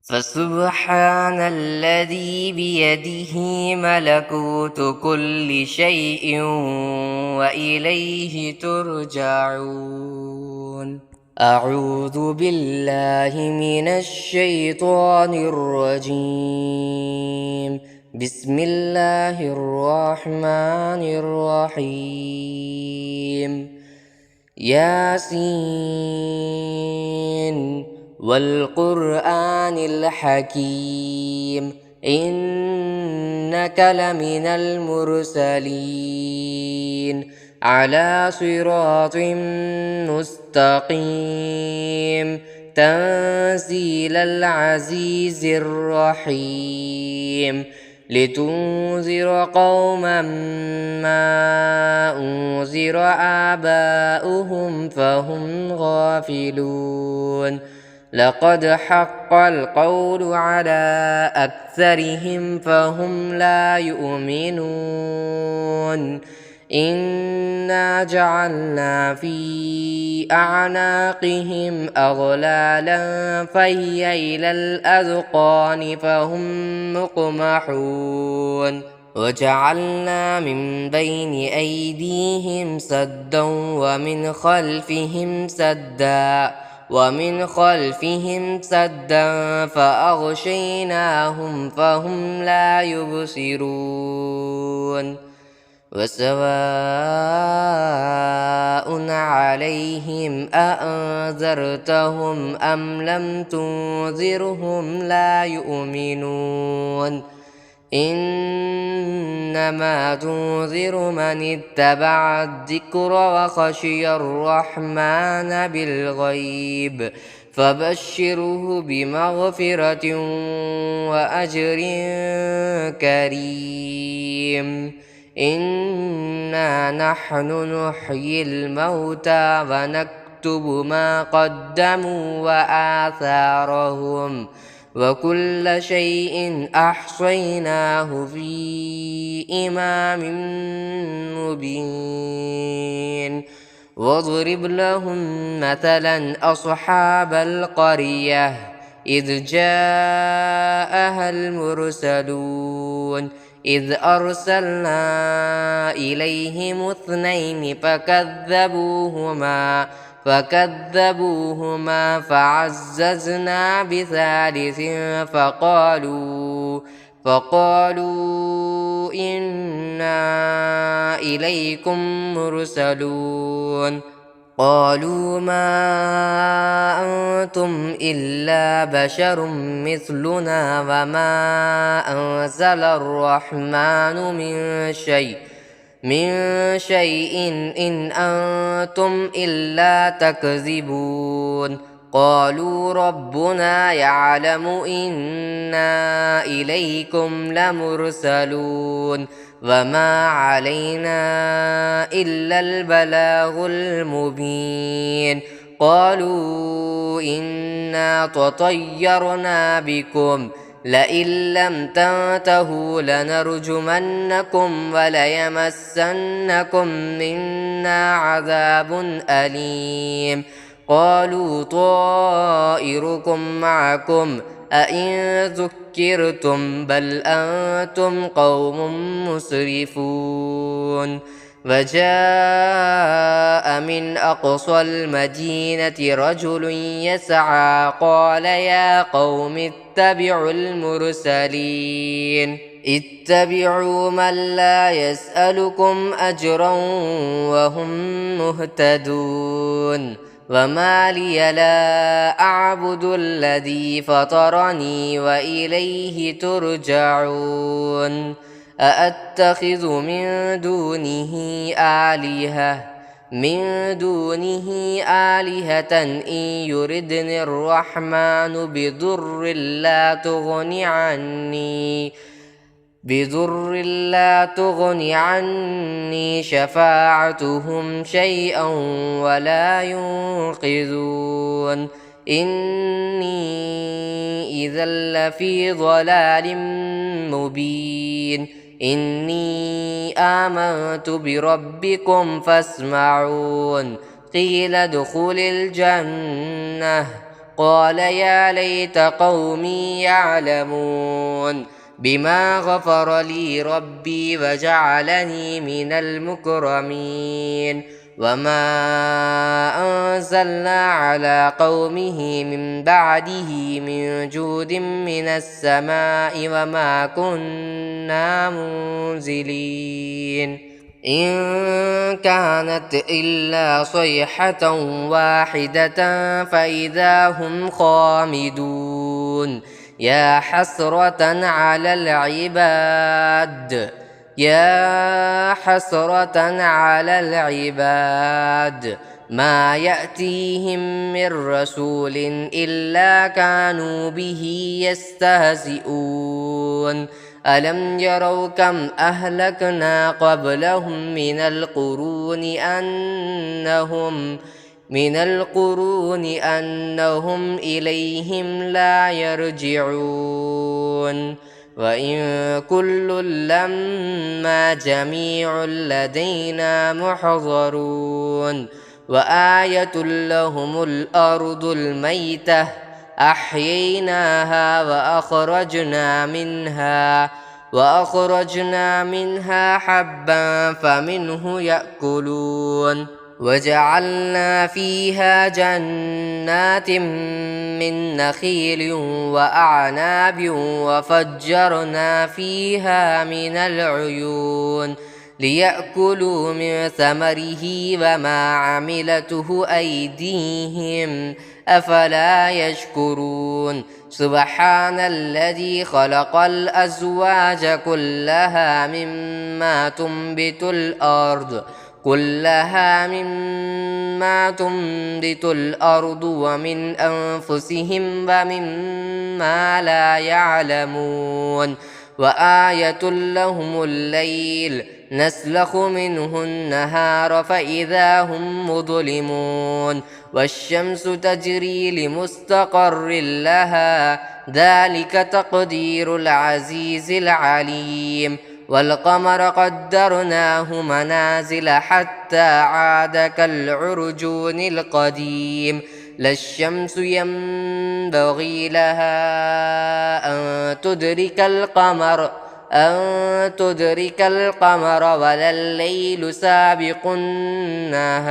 فسبحان الذي بيده ملكوت كل شيء وإليه ترجعون. أعوذ بالله من الشيطان الرجيم. بسم الله الرحمن الرحيم. ياسين والقرآن الحكيم إنك لمن المرسلين على صراط مستقيم تنزيل العزيز الرحيم لتنذر قوما ما أنذر آباؤهم فهم غافلون. لقد حق القول على أكثرهم فهم لا يؤمنون. إنا جعلنا في أعناقهم أغلالا فهي إلى الأذقان فهم مقمحون. وجعلنا من بين أيديهم سدا ومن خلفهم سدا فأغشيناهم فهم لا يبصرون. وسواء عليهم أأنذرتهم أم لم تنذرهم لا يؤمنون. إنما تنذر من اتبع الذكر وخشي الرحمن بالغيب فبشره بمغفرة وأجر كريم. إنا نحن نحيي الموتى ونكتب ما قدموا وآثارهم وكل شيء أحصيناه في إمام مبين. واضرب لهم مثلا أصحاب القرية إذ جاءها المرسلون إذ أرسلنا إليهم اثنين فكذبوهما فعززنا بثالث فقالوا إنا إليكم مرسلون. قالوا ما أنتم إلا بشر مثلنا وما أنزل الرحمن من شيء إن أنتم إلا تكذبون. قالوا ربنا يعلم إنا إليكم لمرسلون وما علينا إلا البلاغ المبين. قالوا إنا تطيرنا بكم لئن لم تنتهوا لنرجمنكم وليمسنكم منا عذاب أليم. قالوا طائركم معكم أئن ذكرتم بل أنتم قوم مسرفون. وجاء من أقصى المدينة رجل يسعى قال يا قوم اتبعوا المرسلين اتبعوا من لا يسألكم أجرا وهم مهتدون. وما لي لا أعبد الذي فطرني وإليه ترجعون. أأتخذ من دونه آلهة إن يردني الرحمن بضر لا تغن عني شفاعتهم شيئا ولا ينقذون. إني إذا لفي ضلال مبين. إني آمنت بربكم فاسمعون. قيل ادخل الجنة قال يا ليت قومي يعلمون بما غفر لي ربي وجعلني من المكرمين وما أنزلنا على قومه من بعده من جود من السماء وما كنا منزلين إن كانت إلا صيحة واحدة فإذا هم خامدون يا حسرة على العباد يا حسرة على العباد ما يأتيهم من رسول إلا كانوا به يستهزئون ألم يروا كم أهلكنا قبلهم من القرون أنهم إليهم لا يرجعون وإن كل لما جميع لدينا محضرون وآية لهم الأرض الميتة أحييناها وأخرجنا منها حبا فمنه يأكلون وجعلنا فيها جنات من نخيل وأعناب وفجرنا فيها من العيون ليأكلوا من ثمره وما عملته أيديهم أفلا يشكرون سبحان الذي خلق الأزواج كلها مما تنبت الأرض ومن أنفسهم ومما لا يعلمون وآية لهم الليل نسلخ منه النهار فإذا هم مظلمون والشمس تجري لمستقر لها ذلك تقدير العزيز العليم والقمر قدرناه منازل حتى عاد كالعرجون القديم لا الشمس ينبغي لها أن تدرك القمر ولا الليل سابق النهار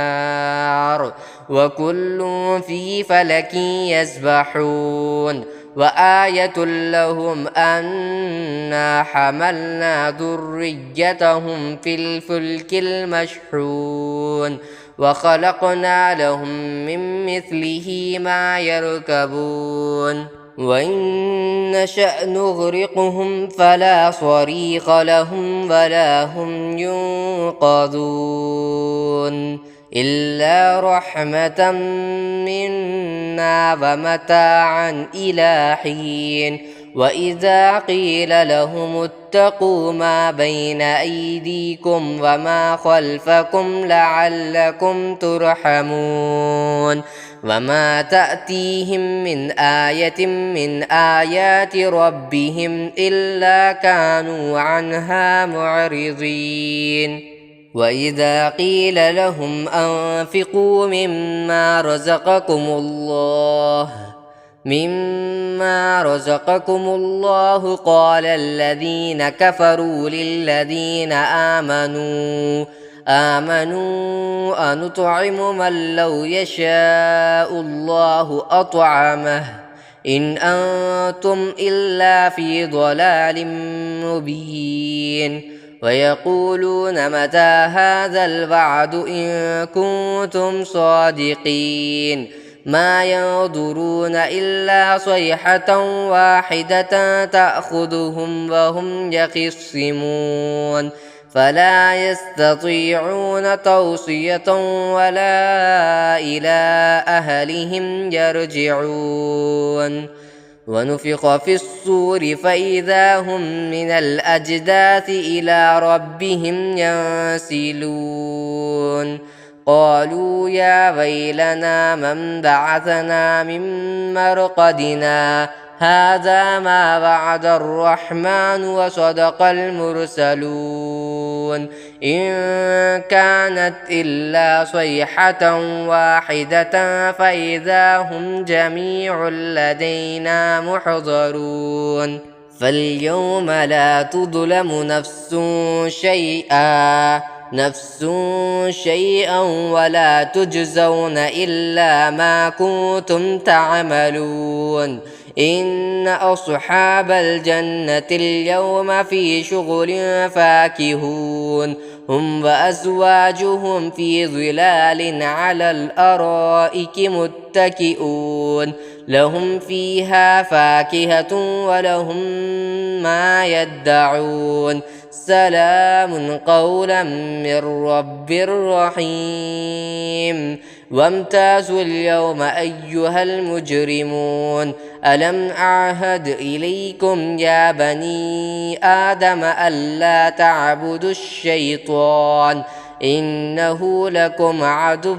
وكل في فلك يسبحون وآية لهم أنا حملنا ذريتهم في الفلك المشحون وخلقنا لهم من مثله ما يركبون وإن نشأ نغرقهم فلا صريخ لهم ولا هم ينقذون إلا رحمة منا ومتاعا إلى حين وإذا قيل لهم اتقوا ما بين أيديكم وما خلفكم لعلكم ترحمون وما تأتيهم من آية من آيات ربهم إلا كانوا عنها معرضين وإذا قيل لهم أنفقوا مما رزقكم الله قال الذين كفروا للذين آمنوا أنطعم من لو يشاء الله أطعمه إن أنتم إلا في ضلال مبين ويقولون متى هذا الوعد إن كنتم صادقين ما ينظرون إلا صيحة واحدة تأخذهم وهم يخصمون فلا يستطيعون توصية ولا إلى أهلهم يرجعون ونفخ في الصور فإذا هم من الأجداث إلى ربهم ينسلون قالوا يا ويلنا من بعثنا من مرقدنا هذا ما وعد الرحمن وصدق المرسلون إن كانت إلا صيحة واحدة فإذا هم جميع لدينا محضرون فاليوم لا تظلم نفس شيئا ولا تجزون إلا ما كنتم تعملون إن أصحاب الجنة اليوم في شغل فاكهون هم وأزواجهم في ظلال على الأرائك متكئون لهم فيها فاكهة ولهم ما يدعون سلام قولا من رب رحيم وامتازوا اليوم أيها المجرمون ألم أعهد إليكم يا بني آدم ألا تعبدوا الشيطان إنه لكم عدو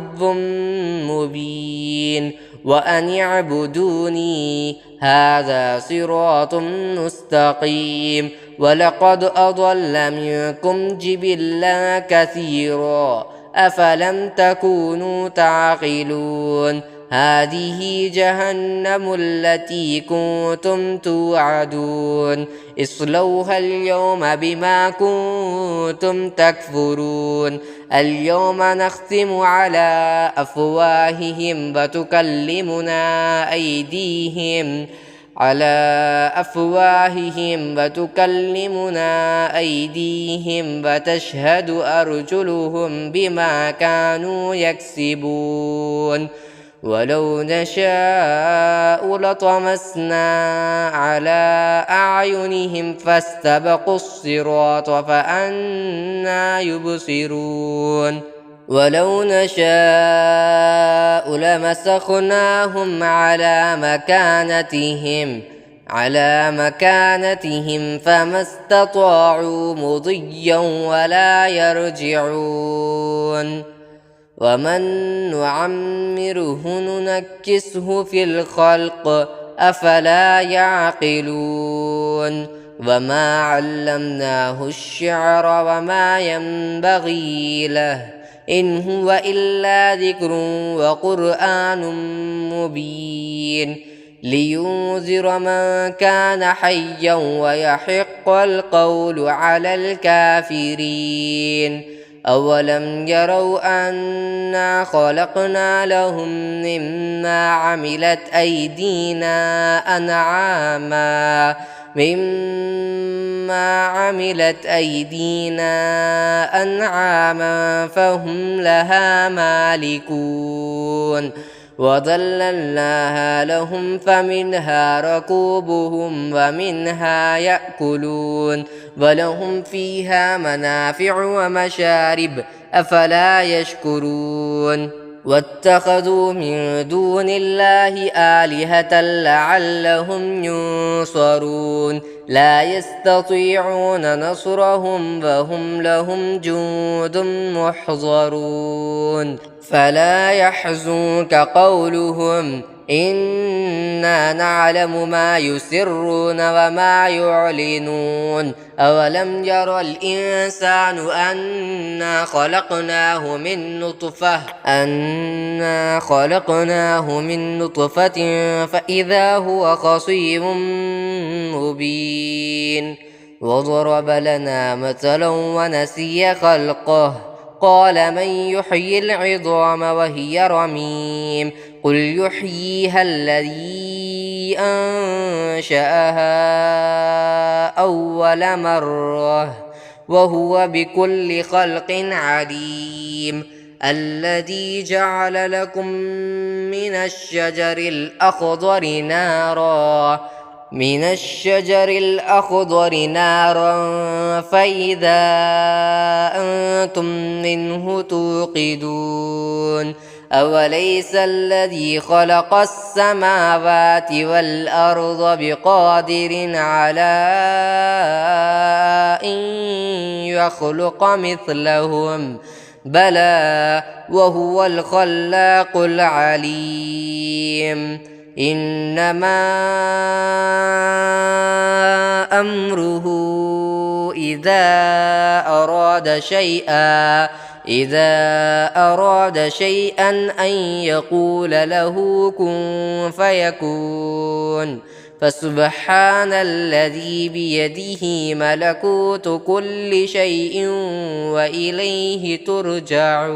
مبين وأن اعبدوني هذا صراط مستقيم ولقد أضل منكم جبلا كثيرا أفلم تكونوا تعقلون هذه جهنم التي كنتم توعدون اصلوها اليوم بما كنتم تكفرون اليوم نختم على أفواههم وتكلمنا أيديهم وتشهد أرجلهم بما كانوا يكسبون ولو نشاء لطمسنا على أعينهم فاستبقوا الصراط فأنى يبصرون ولو نشاء لمسخناهم على مكانتهم فما استطاعوا مضيا ولا يرجعون ومن نعمره ننكسه في الخلق أفلا يعقلون وما علمناه الشعر وما ينبغي له إن هو إلا ذكر وقرآن مبين لينذر من كان حيا ويحق القول على الكافرين أولم يروا أنا خلقنا لهم مما عملت أيدينا أنعاما فهم لها مالكون وظللناها لهم فمنها ركوبهم ومنها يأكلون ولهم فيها منافع ومشارب أفلا يشكرون واتخذوا من دون الله آلهة لعلهم ينصرون لا يستطيعون نصرهم وهم لهم جند محضرون فلا يحزنك قولهم إنا نعلم ما يسرون وما يعلنون أولم ير الإنسان أنا خلقناه من نطفة فإذا هو خصيم مبين وضرب لنا مثلا ونسي خلقه قال من يحيي العظام وهي رميم قل يحييها الذي أنشأها أول مرة وهو بكل خلق عليم الذي جعل لكم من الشجر الأخضر نارا فإذا أنتم منه توقدون أوليس الذي خلق السماوات والأرض بقادر على أن يخلق مثلهم بلى وهو الخلاق العليم إنما أمره إذا أراد شيئا أن يقول له كن فيكون. فسبحان الذي بيده ملكوت كل شيء وإليه ترجعون.